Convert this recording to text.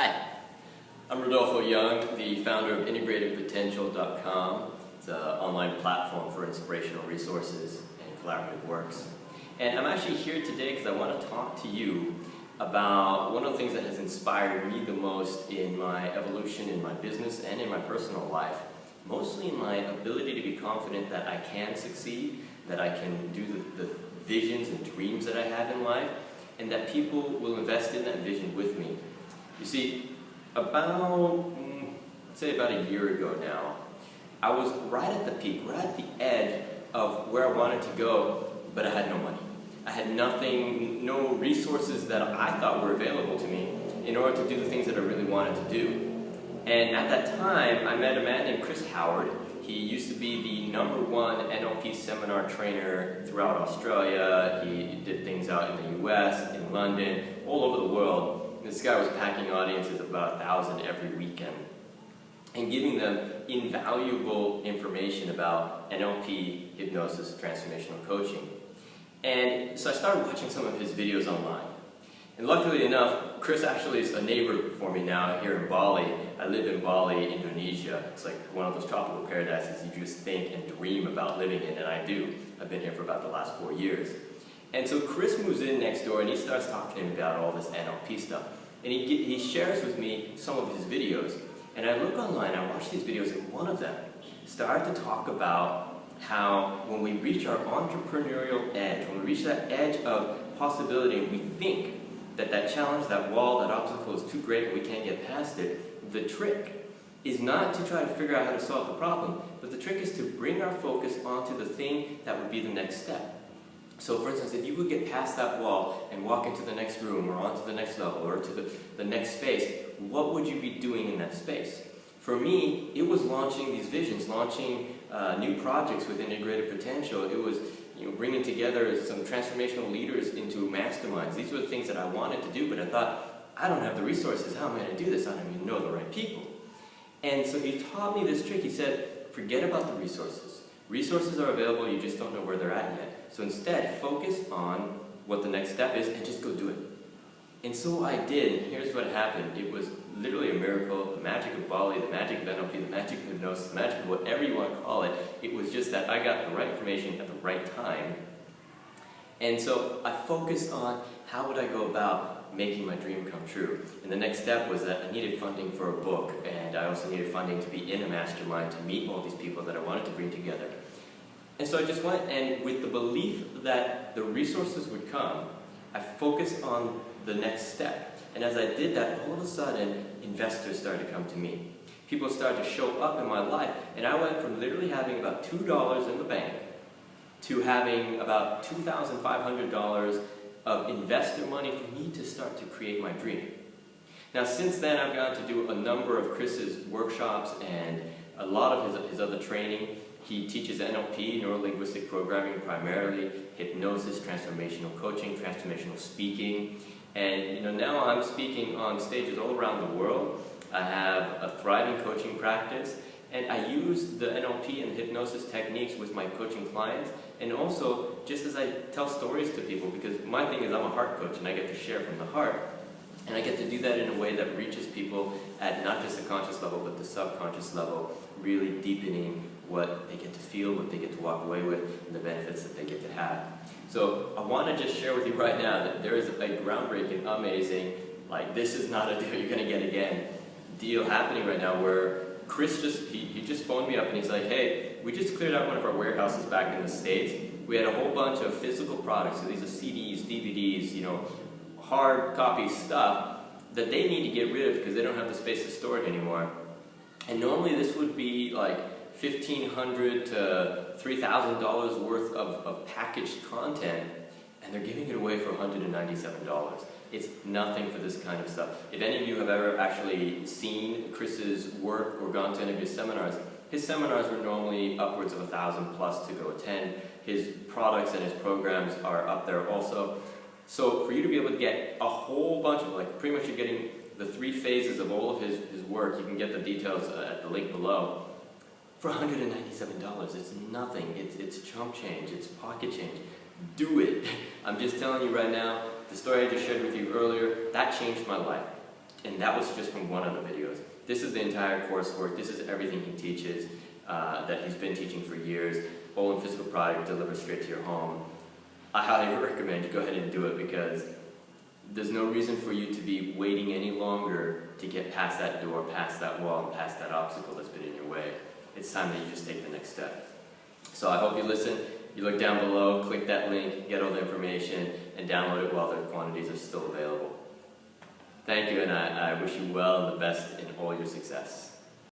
Hi, I'm Rodolfo Young, the founder of IntegratedPotential.com. It's an online platform for inspirational resources and collaborative works. And I'm actually here today because I want to talk to you about one of the things that has inspired me the most in my evolution in my business and in my personal life. Mostly in my ability to be confident that I can succeed, that I can do the visions and dreams that I have in life, and that people will invest in that vision with me. You see, let's say about a year ago now, I was right at the peak, right at the edge of where I wanted to go, but I had no money. I had nothing, no resources that I thought were available to me in order to do the things that I really wanted to do. And at that time, I met a man named Chris Howard. He used to be the #1 NLP seminar trainer throughout Australia. He did things out in the US, in London, all over the world. This guy was packing audiences of about 1,000 every weekend and giving them invaluable information about NLP, hypnosis, transformational coaching. And so I started watching some of his videos online. And luckily enough, Chris actually is a neighbor for me now here in Bali. I live in Bali, Indonesia. It's like one of those tropical paradises you just think and dream about living in, and I do. I've been here for about the last 4 years. And so Chris moves in next door and he starts talking to me about all this NLP stuff. And he shares with me some of his videos. And I look online, I watch these videos, and one of them started to talk about how when we reach our entrepreneurial edge, when we reach that edge of possibility and we think that that challenge, that wall, that obstacle is too great and we can't get past it, the trick is not to try to figure out how to solve the problem, but the trick is to bring our focus onto the thing that would be the next step. So for instance, if you would get past that wall and walk into the next room or onto the next level or to the next space, what would you be doing in that space? For me, it was launching these visions, launching new projects with Integrated Potential. It was bringing together some transformational leaders into masterminds. These were the things that I wanted to do, but I thought, I don't have the resources. How am I going to do this? I don't even know the right people. And so he taught me this trick. He said, forget about the resources. Resources are available, you just don't know where they're at yet. So instead, focus on what the next step is and just go do it. And so I did, and here's what happened. It was literally a miracle, the magic of Bali, the magic of NLP, the magic of hypnosis, the magic of whatever you want to call it. It was just that I got the right information at the right time. And so I focused on how would I go about making my dream come true. And the next step was that I needed funding for a book, and I also needed funding to be in a mastermind to meet all these people that I wanted to bring together. And so I just went, and with the belief that the resources would come, I focused on the next step. And as I did that, all of a sudden, investors started to come to me. People started to show up in my life, and I went from literally having about $2 in the bank to having about $2,500 of investor money for me to start to create my dream. Now since then, I've gotten to do a number of Chris's workshops and a lot of his other training. He teaches NLP, Neuro-linguistic programming primarily, hypnosis, transformational coaching, transformational speaking. And now I'm speaking on stages all around the world. I have a thriving coaching practice, and I use the NLP and hypnosis techniques with my coaching clients, and also just as I tell stories to people, because my thing is I'm a heart coach and I get to share from the heart. And I get to do that in a way that reaches people at not just the conscious level, but the subconscious level, really deepening what they get to feel, what they get to walk away with, and the benefits that they get to have. So I want to just share with you right now that there is a groundbreaking, amazing, like this is not a deal you're going to get again, deal happening right now where Chris he just phoned me up and he's like, hey, we just cleared out one of our warehouses back in the States. We had a whole bunch of physical products, so these are CDs, DVDs, hard copy stuff that they need to get rid of because they don't have the space to store it anymore. And normally this would be like $1,500 to $3,000 worth of packaged content, and they're giving it away for $197. It's nothing for this kind of stuff. If any of you have ever actually seen Chris's work or gone to any of his seminars were normally upwards of 1,000 plus to go attend. His products and his programs are up there also. So for you to be able to get a whole bunch of, pretty much you're getting the 3 phases of all of his work, you can get the details at the link below, for $197. It's nothing. It's chump change. It's pocket change. Do it. I'm just telling you right now, the story I just shared with you earlier, that changed my life. And that was just from one of the videos. This is the entire coursework. This is everything he teaches, that he's been teaching for years. All in physical product delivered straight to your home. I highly recommend you go ahead and do it, because there's no reason for you to be waiting any longer to get past that door, past that wall, and past that obstacle that's been in your way. It's time that you just take the next step. So I hope you listen. You look down below, click that link, get all the information, and download it while the quantities are still available. Thank you, and I wish you well and the best in all your success.